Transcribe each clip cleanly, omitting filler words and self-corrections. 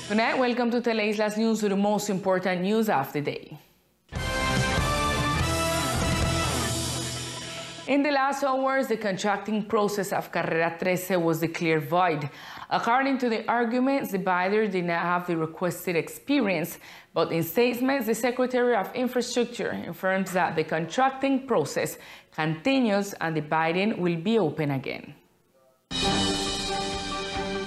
Good night, welcome to Teleislas News with the most important news of the day. In the last hours, the contracting process of Carrera 13 was declared void. According to the arguments, the bidder did not have the requested experience, but in statements, the Secretary of Infrastructure informs that the contracting process continues and the bidding will be open again.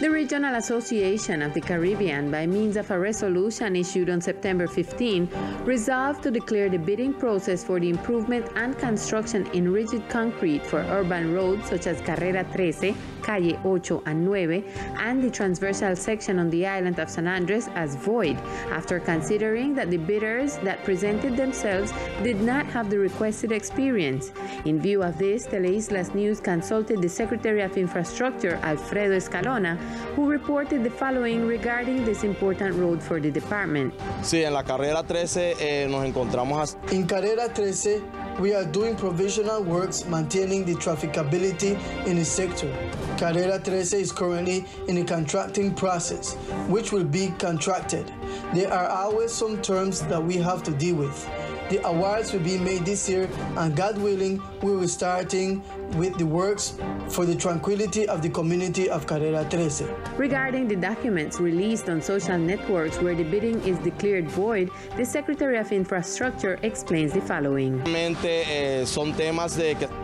The Regional Association of the Caribbean, by means of a resolution issued on September 15, resolved to declare the bidding process for the improvement and construction in rigid concrete for urban roads such as Carrera 13, Calle 8 and 9, and the transversal section on the island of San Andres as void, after considering that the bidders that presented themselves did not have the requested experience. In view of this, Teleislas News consulted the Secretary of Infrastructure, Alfredo Escalona, who reported the following regarding this important road for the department. Sí, en la Carrera 13 nos encontramos. In Carrera 13, we are doing provisional works maintaining the trafficability in the sector. Carrera 13 is currently in the contracting process, which will be contracted. There are always some terms that we have to deal with. The awards will be made this year, and God willing, we will be starting with the works for the tranquility of the community of Carrera 13. Regarding the documents released on social networks where the bidding is declared void, the Secretary of Infrastructure explains the following.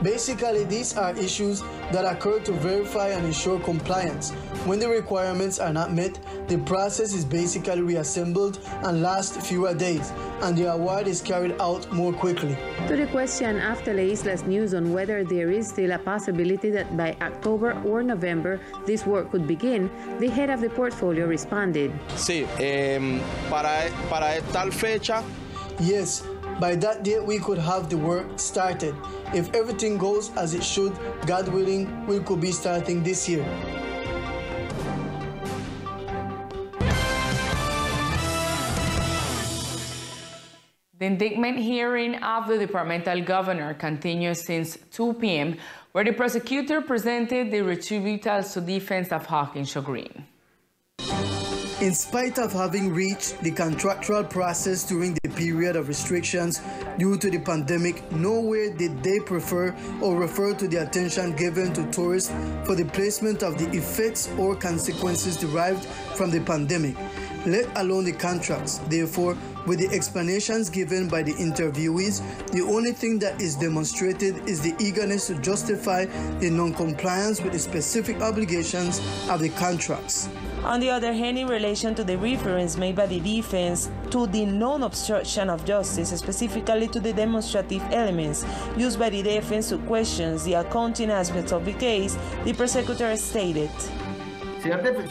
Basically, these are issues that occur to verify and ensure compliance. When the requirements are not met, the process is basically reassembled and lasts fewer days, and the award is carried out more quickly. To the question of Teleislas News on whether there is still a possibility that by October or November this work could begin, the head of the portfolio responded. Sí, para tal fecha. Yes, by that date we could have the work started. If everything goes as it should, God willing, we could be starting this year. The indictment hearing of the departmental governor continues since 2 p.m., where the prosecutor presented the retributions to defense of Hawkins Green. In spite of having reached the contractual process during the period of restrictions due to the pandemic, nowhere did they prefer or refer to the attention given to tourists for the placement of the effects or consequences derived from the pandemic, let alone the contracts. Therefore, with the explanations given by the interviewees, the only thing that is demonstrated is the eagerness to justify the non-compliance with the specific obligations of the contracts. On the other hand, in relation to the reference made by the defense to the non-obstruction of justice, specifically to the demonstrative elements used by the defense to question the accounting aspects of the case, the prosecutor stated.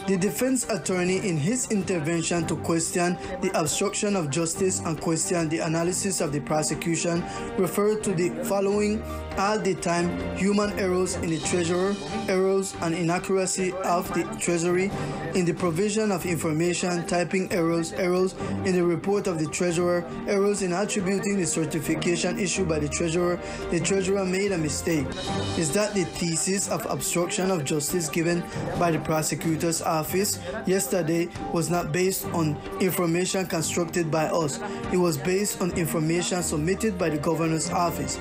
The defense attorney, in his intervention to question the obstruction of justice and question the analysis of the prosecution, referred to the following all the time: human errors in the treasurer, errors and inaccuracy of the treasury in the provision of information, typing errors, errors in the report of the treasurer, errors in attributing the certification issued by the treasurer made a mistake. Is that the thesis of obstruction of justice given by the prosecutor's office yesterday was not based on information constructed by us. It was based on information submitted by the governor's office.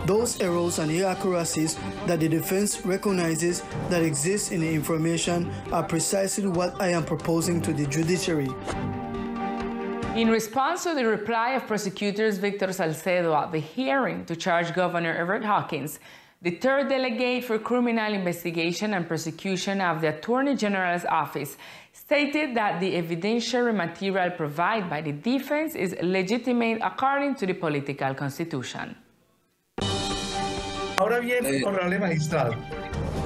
Those errors and inaccuracies that the defense recognizes that exist in the information are precisely what I am proposing to the judiciary. In response to the reply of prosecutors Victor Salcedo at the hearing to charge Governor Everett Hawkins, the third delegate for criminal investigation and prosecution of the Attorney General's office stated that the evidentiary material provided by the defense is legitimate according to the political constitution.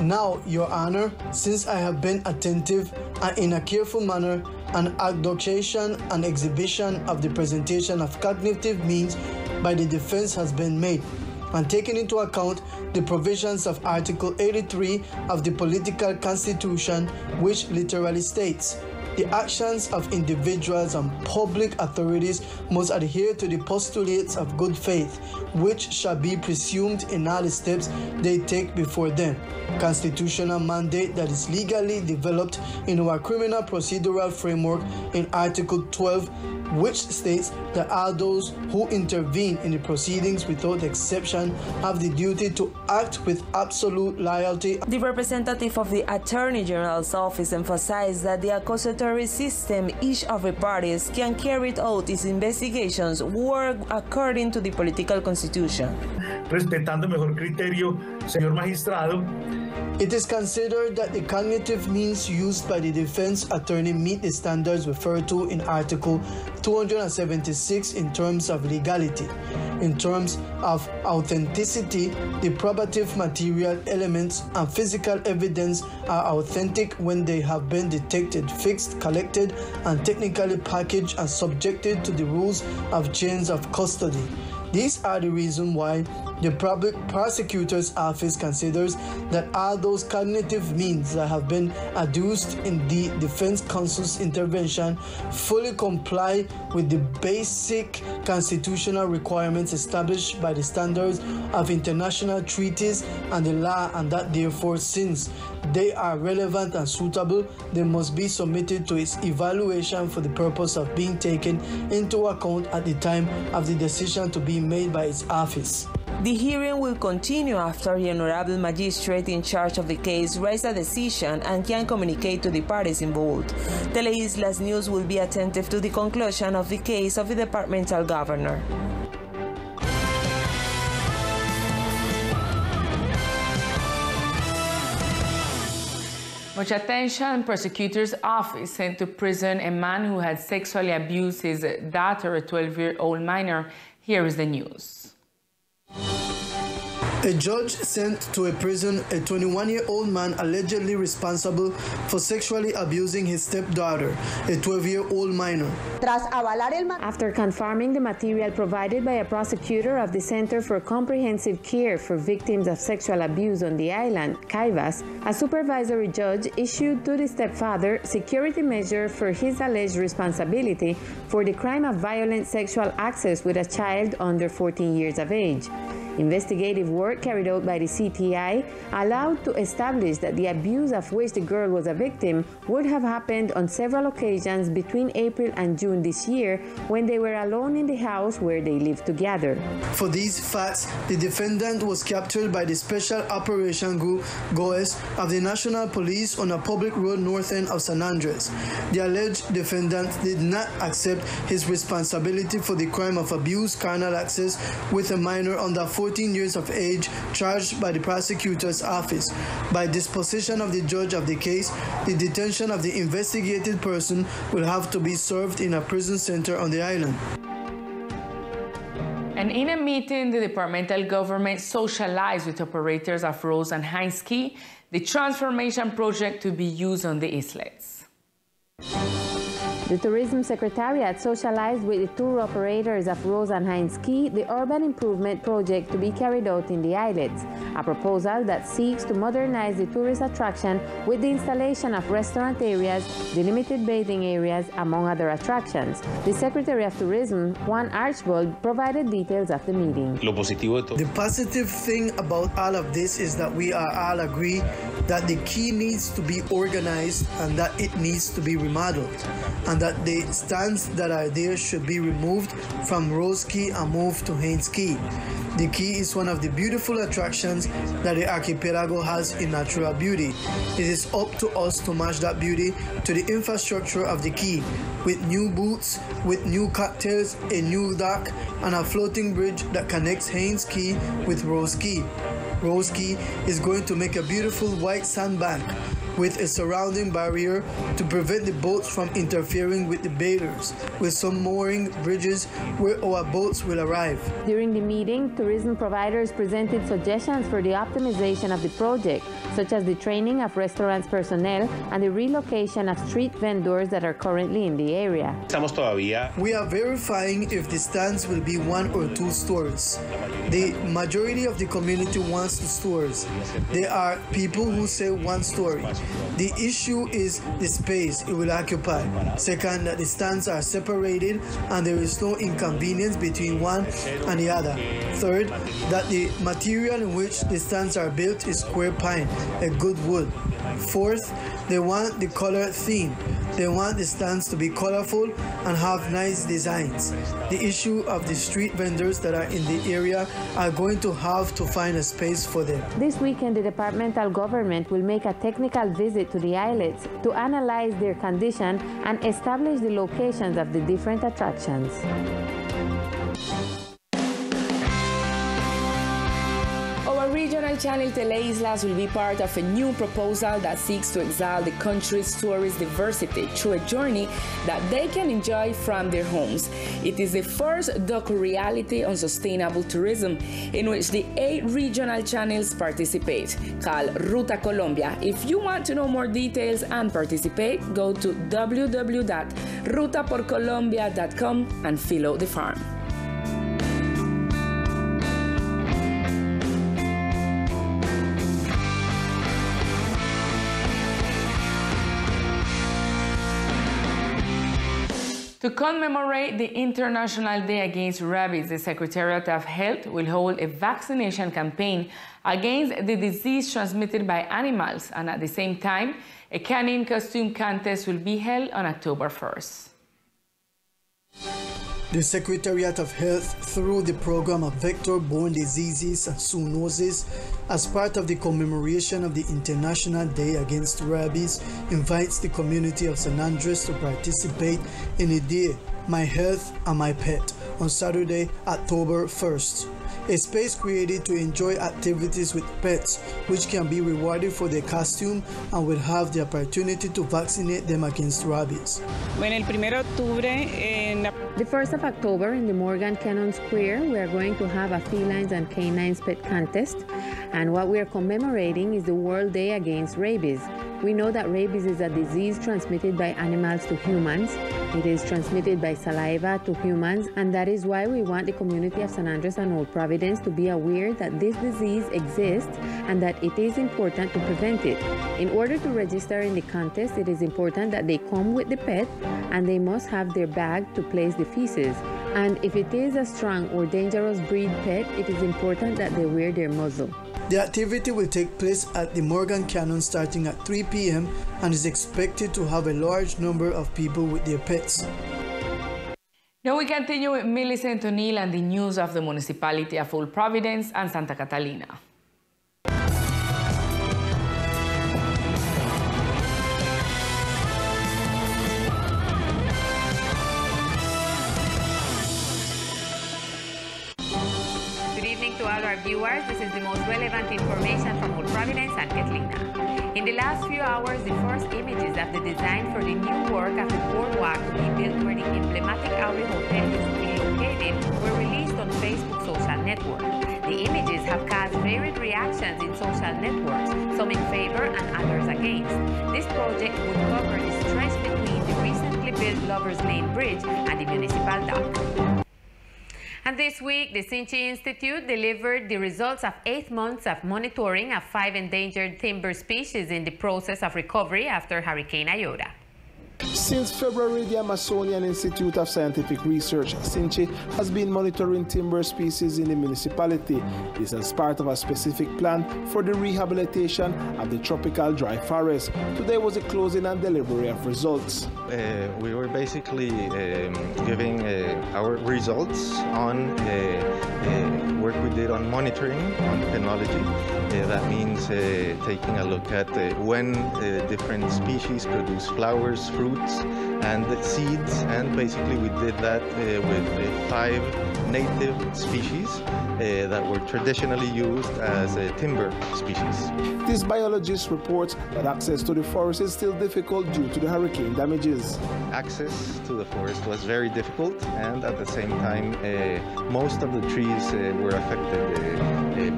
Now, Your Honor, since I have been attentive and in a careful manner, an adjudication and exhibition of the presentation of cognitive means by the defense has been made, and taking into account the provisions of Article 83 of the Political Constitution, which literally states, the actions of individuals and public authorities must adhere to the postulates of good faith, which shall be presumed in all the steps they take before them. Constitutional mandate that is legally developed in our criminal procedural framework in Article 12, which states that all those who intervene in the proceedings without exception have the duty to act with absolute loyalty. The representative of the Attorney General's office emphasized that the accusatory system each of the parties can carry out its investigations work according to the political constitution. Respetando mejor criterio, señor magistrado. It is considered that the cognitive means used by the defense attorney meet the standards referred to in Article 276 in terms of legality. In terms of authenticity, the probative material elements and physical evidence are authentic when they have been detected, fixed, collected, and technically packaged and subjected to the rules of chains of custody. These are the reason why the Public Prosecutor's Office considers that all those cognitive means that have been adduced in the Defense Counsel's intervention fully comply with the basic constitutional requirements established by the standards of international treaties and the law, and that therefore, since they are relevant and suitable, they must be submitted to its evaluation for the purpose of being taken into account at the time of the decision to be made by its office. The hearing will continue after the Honorable Magistrate in charge of the case raised a decision and can communicate to the parties involved. Teleislas News will be attentive to the conclusion of the case of the departmental governor. Much attention. Prosecutor's office sent to prison a man who had sexually abused his daughter, a 12-year-old minor. Here is the news. A judge sent to a prison a 21-year-old man allegedly responsible for sexually abusing his stepdaughter, a 12-year-old minor. After confirming the material provided by a prosecutor of the Center for Comprehensive Care for Victims of Sexual Abuse on the island, CAIVAS, a supervisory judge issued to the stepfather security measure for his alleged responsibility for the crime of violent sexual access with a child under 14 years of age. Investigative work carried out by the CTI allowed to establish that the abuse of which the girl was a victim would have happened on several occasions between April and June this year when they were alone in the house where they lived together. For these facts, the defendant was captured by the Special Operation Group GOES of the National Police on a public road north end of San Andres. The alleged defendant did not accept his responsibility for the crime of abuse, carnal access with a minor under 14 years of age charged by the prosecutor's office. By disposition of the judge of the case, the detention of the investigated person will have to be served in a prison center on the island. And in a meeting, the departmental government socialized with operators of Rose and Hines Key the transformation project to be used on the islets. The Tourism Secretariat socialized with the tour operators of Rose and Hines Key the urban improvement project to be carried out in the islets, a proposal that seeks to modernize the tourist attraction with the installation of restaurant areas, delimited bathing areas, among other attractions. The Secretary of Tourism, Juan Archbold, provided details of the meeting. The positive thing about all of this is that we are all agree that the key needs to be organized and that it needs to be remodeled, and that the stands that are there should be removed from Rose Key and moved to Hines Key. The Key is one of the beautiful attractions that the archipelago has in natural beauty. It is up to us to match that beauty to the infrastructure of the Key, with new booths, with new cocktails, a new dock, and a floating bridge that connects Hines Key with Rose Key. Rose Key is going to make a beautiful white sandbank with a surrounding barrier to prevent the boats from interfering with the bathers, with some mooring bridges where our boats will arrive. During the meeting, tourism providers presented suggestions for the optimization of the project, such as the training of restaurants personnel and the relocation of street vendors that are currently in the area. We are verifying if the stands will be 1 or 2 stores. The majority of the community wants the stores. There are people who say 1 story. The issue is the space it will occupy. Second, that the stands are separated and there is no inconvenience between one and the other. Third, that the material in which the stands are built is square pine, a good wood. Fourth, they want the color theme. They want the stands to be colorful and have nice designs. The issue of the street vendors that are in the area are going to have to find a space for them. This weekend, the departmental government will make a technical visit to the islets to analyze their condition and establish the locations of the different attractions. Our regional channel Teleislas will be part of a new proposal that seeks to exalt the country's tourist diversity through a journey that they can enjoy from their homes. It is the first docu-reality on sustainable tourism in which the 8 regional channels participate, called Ruta Colombia. If you want to know more details and participate, go to www.rutaporcolombia.com and fill out the form. To commemorate the International Day Against Rabies, the Secretariat of Health will hold a vaccination campaign against the disease transmitted by animals, and at the same time, a canine costume contest will be held on October 1st. The Secretariat of Health, through the program of vector-borne diseases and zoonoses, as part of the commemoration of the International Day Against Rabies, invites the community of San Andres to participate in the day My Health and My Pet on Saturday, October 1st. A space created to enjoy activities with pets, which can be rewarded for their costume and will have the opportunity to vaccinate them against rabies. The 1st of October in the Morgan Cannon Square, we are going to have a felines and canines pet contest, and what we are commemorating is the World Day Against Rabies. We know that rabies is a disease transmitted by animals to humans. It is transmitted by saliva to humans, and that is why we want the community of San Andres and Old Providence to be aware that this disease exists and that it is important to prevent it. In order to register in the contest, it is important that they come with the pet and they must have their bag to place the feces. And if it is a strong or dangerous breed pet, it is important that they wear their muzzle. The activity will take place at the Morgan Cannon starting at 3 p.m. and is expected to have a large number of people with their pets. Now we continue with Millicent O'Neill and the news of the municipality of Old Providence and Santa Catalina. To all our viewers, this is the most relevant information from Old Providence and Catalina. In the last few hours, the first images of the design for the new work of the boardwalk to be built where the emblematic Auri Hotel is to be located were released on Facebook social network. The images have caused varied reactions in social networks, some in favor and others against. This project would cover the stretch between the recently built Lovers Lane Bridge and the municipal dock. And this week, the Sinchi Institute delivered the results of 8 months of monitoring of 5 endangered timber species in the process of recovery after Hurricane Iota. Since February, the Amazonian Institute of Scientific Research, SINCHI, has been monitoring timber species in the municipality. This is part of a specific plan for the rehabilitation of the tropical dry forest. Today was the closing and delivery of results. We were basically giving our results on work we did on monitoring, on penology. That means taking a look at when different species produce flowers, fruits, and seeds, and basically we did that with 5 native species that were traditionally used as timber species. This biologist reports that access to the forest is still difficult due to the hurricane damages. Access to the forest was very difficult, and at the same time most of the trees were affected,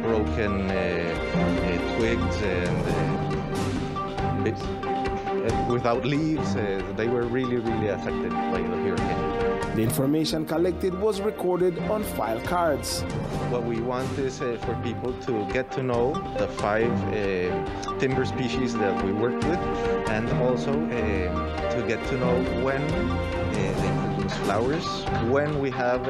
broken twigs and without leaves. They were really affected by the hurricane. The information collected was recorded on file cards. What we want is for people to get to know the 5 timber species that we work with, and also to get to know when they produce flowers, when we have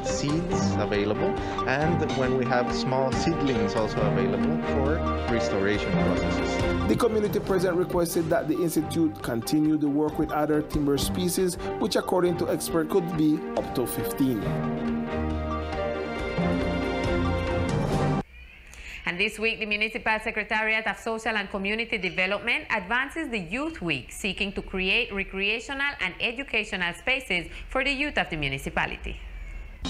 seeds available, and when we have small seedlings also available for restoration processes. The community president requested that the Institute continue to work with other timber species, which according to experts could be up to 15. And this week, the Municipal Secretariat of Social and Community Development advances the Youth Week, seeking to create recreational and educational spaces for the youth of the municipality.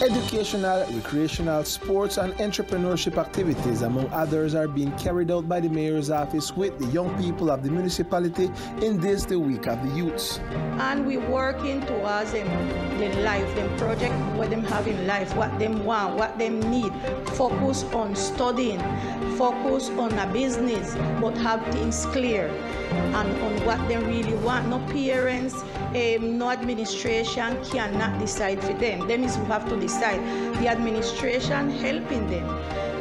Educational, recreational, sports and entrepreneurship activities, among others, are being carried out by the Mayor's office with the young people of the municipality in this, the Week of the Youths. And we working towards the life, the project, what them have in life, what them want, what them need. Focus on studying, focus on a business, but have things clear and on what they really want. No parents, no administration cannot decide for them. Them is who have to decide. The administration helping them,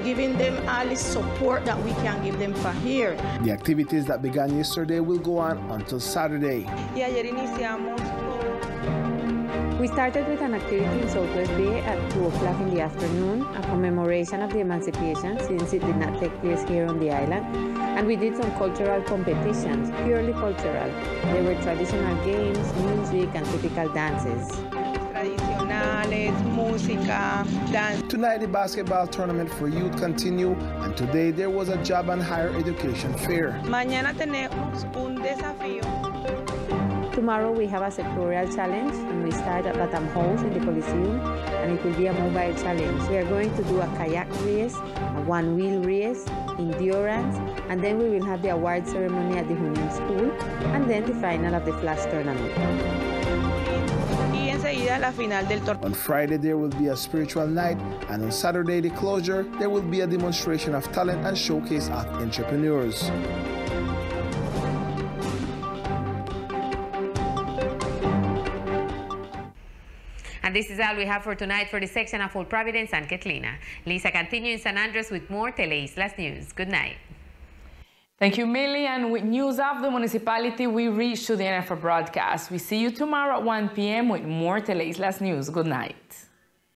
giving them all the support that we can give them for here. The activities that began yesterday will go on until Saturday. We started with an activity in Southwest Bay at 2 o'clock in the afternoon, a commemoration of the emancipation since it did not take place here on the island. And we did some cultural competitions, purely cultural. There were traditional games, music, and typical dances. Tonight, the basketball tournament for youth continue, and today there was a job and higher education fair. Mañana tenemos un desafío. Tomorrow we have a sectorial challenge, and we start at Latam House in the Coliseum, and it will be a mobile challenge. We are going to do a kayak race, a one-wheel race, endurance, and then we will have the award ceremony at the Union School, and then the final of the flash tournament. On Friday there will be a spiritual night, and on Saturday the closure there will be a demonstration of talent and showcase of entrepreneurs. And this is all we have for tonight for the section of Old Providence and Catlina. Lisa continue in San Andres with more Teleislas news. Good night. Thank you, Millie. And with news of the municipality, we reach to the end of our broadcast. We see you tomorrow at 1 p.m. with more Teleislas news. Good night.